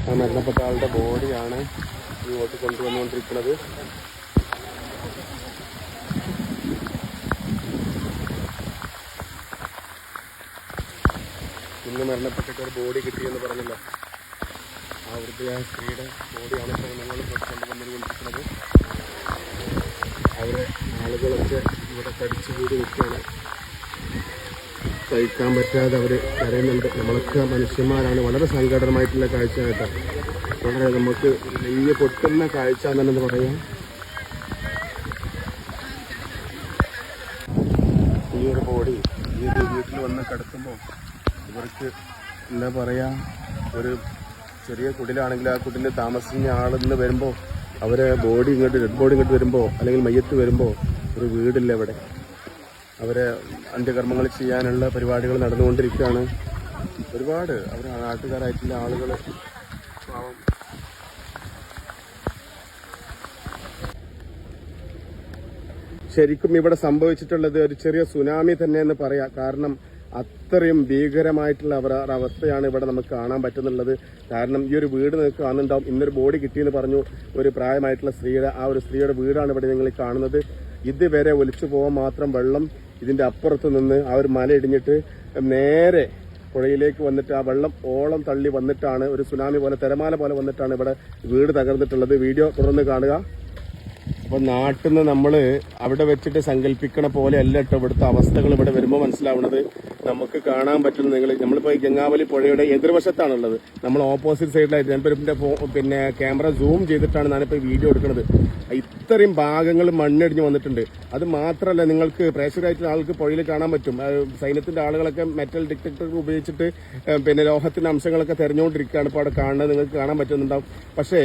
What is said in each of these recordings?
ആ മരണപ്പെട്ട ആളുടെ ബോഡിയാണ് ഇങ്ങോട്ട് കൊണ്ടുവന്നുകൊണ്ടിരിക്കുന്നത്. ഇന്ന് മരണപ്പെട്ടിട്ട് ഒരു ബോഡി കിട്ടിയെന്ന് പറഞ്ഞല്ലോ, ആ വൃദ്ധയായ സ്ത്രീയുടെ ബോഡിയാണ് ഇപ്പോൾ ഞങ്ങൾ കൊണ്ടുവന്നുകൊണ്ടിരിക്കുന്നത്. അവിടെ ആളുകളൊക്കെ ഇവിടെ കടിച്ചു കൂടി നിൽക്കുകയാണ്. സഹിക്കാൻ പറ്റാതെ അവർ കരയുന്നുണ്ട്. നമ്മളൊക്കെ മനുഷ്യന്മാരാണ്. വളരെ സങ്കടമായിട്ടുള്ള കാഴ്ച കേട്ടോ. വളരെ നമുക്ക് നെയ്യ് പൊട്ടുന്ന കാഴ്ച എന്നു പറയാം. ഈ ഒരു ബോഡി ഈ ഒരു വീട്ടിൽ വന്ന് കിടക്കുമ്പോൾ ഇവർക്ക് എന്താ പറയുക, ഒരു ചെറിയ കുടിലാണെങ്കിൽ ആ കുടിൽ താമസിക്കുന്ന ആളെന്ന് വരുമ്പോൾ അവരെ ബോഡി ഇങ്ങോട്ട് ഡെഡ് ബോഡി ഇങ്ങോട്ട് വരുമ്പോൾ അല്ലെങ്കിൽ മയ്യത്ത് വരുമ്പോൾ ഒരു വീടില്ല ഇവിടെ. അവരെ അന്ത്യകർമ്മങ്ങൾ ചെയ്യാനുള്ള പരിപാടികൾ നടന്നുകൊണ്ടിരിക്കുകയാണ്. ഒരുപാട് അവർ നാട്ടുകാരായിട്ടുള്ള ആളുകൾ പാവം. ശരിക്കും ഇവിടെ സംഭവിച്ചിട്ടുള്ളത് ഒരു ചെറിയ സുനാമി തന്നെ എന്ന് പറയാം. കാരണം അത്രയും ഭീകരമായിട്ടുള്ള അവസ്ഥയാണ് ഇവിടെ നമുക്ക് കാണാൻ പറ്റുന്നുള്ളത്. കാരണം ഈ ഒരു വീട് നിങ്ങൾക്ക് കാണുന്നുണ്ടാവും. ഇന്നൊരു ബോഡി കിട്ടിയെന്ന് പറഞ്ഞു. ഒരു പ്രായമായിട്ടുള്ള സ്ത്രീയുടെ, ആ ഒരു സ്ത്രീയുടെ വീടാണ് ഇവിടെ നിങ്ങൾ കാണുന്നത്. ഇതുവരെ ഒലിച്ചു പോകാൻ മാത്രം വെള്ളം ഇതിന്റെ അപ്പുറത്ത് നിന്ന് ആ ഒരു മല ഇടിഞ്ഞിട്ട് നേരെ പുഴയിലേക്ക് വന്നിട്ട് ആ വെള്ളം ഓളം തള്ളി വന്നിട്ടാണ് ഒരു സുനാമി പോലെ, തിരമാല പോലെ വന്നിട്ടാണ് ഇവിടെ വീട് തകർന്നിട്ടുള്ളത്. വീഡിയോ തുടർന്ന് കാണുക. അപ്പോൾ നാട്ടിൽ നിന്ന് നമ്മൾ അവിടെ വെച്ചിട്ട് സങ്കല്പിക്കണ പോലെ അല്ല കേട്ടോ ഇവിടുത്തെ അവസ്ഥകൾ. ഇവിടെ വരുമ്പോൾ മനസ്സിലാവുന്നത് നമുക്ക് കാണാൻ പറ്റുന്ന നമ്മളിപ്പോൾ ഗംഗാവലി പുഴയുടെ എതിർവശത്താണുള്ളത്. നമ്മൾ ഓപ്പോസിറ്റ് സൈഡിലായിട്ട് ഞാനിപ്പോൾ പിന്നെ ക്യാമറ സൂം ചെയ്തിട്ടാണ് ഞാനിപ്പോൾ വീഡിയോ എടുക്കുന്നത്. ഇത്രയും ഭാഗങ്ങൾ മണ്ണിടിഞ്ഞ് വന്നിട്ടുണ്ട്. അത് മാത്രമല്ല, നിങ്ങൾക്ക് പ്രേക്ഷകരായിട്ടുള്ള ആൾക്ക് പുഴയിൽ കാണാൻ പറ്റും. സൈന്യത്തിന്റെ ആളുകളൊക്കെ മെറ്റൽ ഡിറ്റക്ടർ ഉപയോഗിച്ചിട്ട് പിന്നെ ലോഹത്തിന്റെ അംശങ്ങളൊക്കെ തെരഞ്ഞുകൊണ്ടിരിക്കുകയാണ് ഇപ്പോൾ അവിടെ കാണുന്നത്. നിങ്ങൾക്ക് കാണാൻ പറ്റുന്നുണ്ടാവും. പക്ഷേ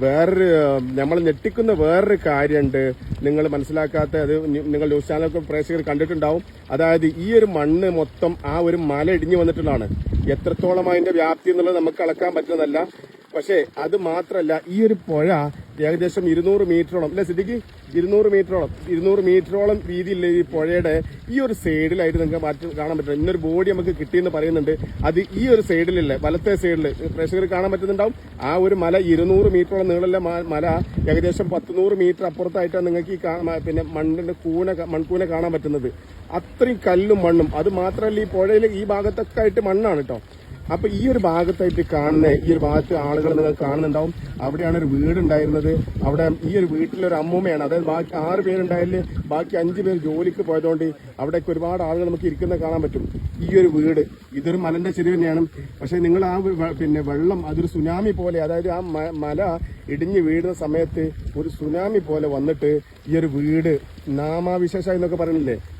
വേറൊരു നമ്മൾ ഞെട്ടിക്കുന്ന വേറൊരു കാര്യമുണ്ട് നിങ്ങൾ മനസ്സിലാക്കാത്ത. അത് നിങ്ങൾ ന്യൂസ് ചാനലൊക്കെ പ്രേക്ഷകർ കണ്ടിട്ടുണ്ടാവും. അതായത് ഈ ഒരു മണ്ണ് മൊത്തം ആ ഒരു മല ഇടിഞ്ഞു വന്നിട്ടുള്ളതാണ്. എത്രത്തോളം അതിന്റെ വ്യാപ്തി എന്നുള്ളത് നമുക്ക് അളക്കാൻ പറ്റുന്നതല്ല. പക്ഷേ അത് മാത്രമല്ല, ഈ ഒരു പുഴ ഏകദേശം 200 മീറ്ററോളം അല്ലെ സിദ്ദിഖ്, 200 മീറ്ററോളം വീതിയില്ല ഈ പുഴയുടെ ഈ ഒരു സൈഡിലായിട്ട് നിങ്ങൾക്ക് കാണാൻ പറ്റും. ഇന്നൊരു ബോഡി നമുക്ക് കിട്ടിയെന്ന് പറയുന്നുണ്ട്. അത് ഈ ഒരു സൈഡിലല്ലേ, വലത്തെ സൈഡിൽ പ്രേക്ഷകർ കാണാൻ പറ്റുന്നുണ്ടാവും. ആ ഒരു മല 200 മീറ്ററോളം നീളമുള്ള മല ഏകദേശം 100 മീറ്റർ അപ്പുറത്തായിട്ടാണ് നിങ്ങൾക്ക് ഈ പിന്നെ മൺകൂന കാണാൻ പറ്റുന്നത്. അത്രയും കല്ലും മണ്ണും. അത് മാത്രമല്ല, ഈ പുഴയിൽ ഈ ഭാഗത്തൊക്കെ ആയിട്ട് മണ്ണാണ് കേട്ടോ. അപ്പൊ ഈ ഒരു ഭാഗത്തായിട്ട് കാണുന്ന ഈ ഒരു ഭാഗത്ത് ആളുകൾ നിങ്ങൾ കാണുന്നുണ്ടാവും. അവിടെയാണ് ഒരു വീടുണ്ടായിരുന്നത്. അവിടെ ഈ ഒരു വീട്ടിലൊരു അമ്മൂമ്മയാണ്. അതായത് ബാക്കി 6 പേരുണ്ടായാലും ബാക്കി 5 പേര് ജോലിക്ക് പോയതുകൊണ്ട് അവിടേക്ക് ഒരുപാട് ആളുകൾ നമുക്ക് ഇരിക്കുന്നത് കാണാൻ പറ്റും. ഈ ഒരു വീട് ഇതൊരു മലന്റെ ചെരുവ് തന്നെയാണ്. പക്ഷെ നിങ്ങൾ ആ പിന്നെ വെള്ളം അതൊരു സുനാമി പോലെ, അതായത് ആ മല ഇടിഞ്ഞ് വീഴുന്ന സമയത്ത് ഒരു സുനാമി പോലെ വന്നിട്ട് ഈ ഒരു വീട് നാമാവിശേഷ എന്നൊക്കെ പറയുന്നില്ലേ,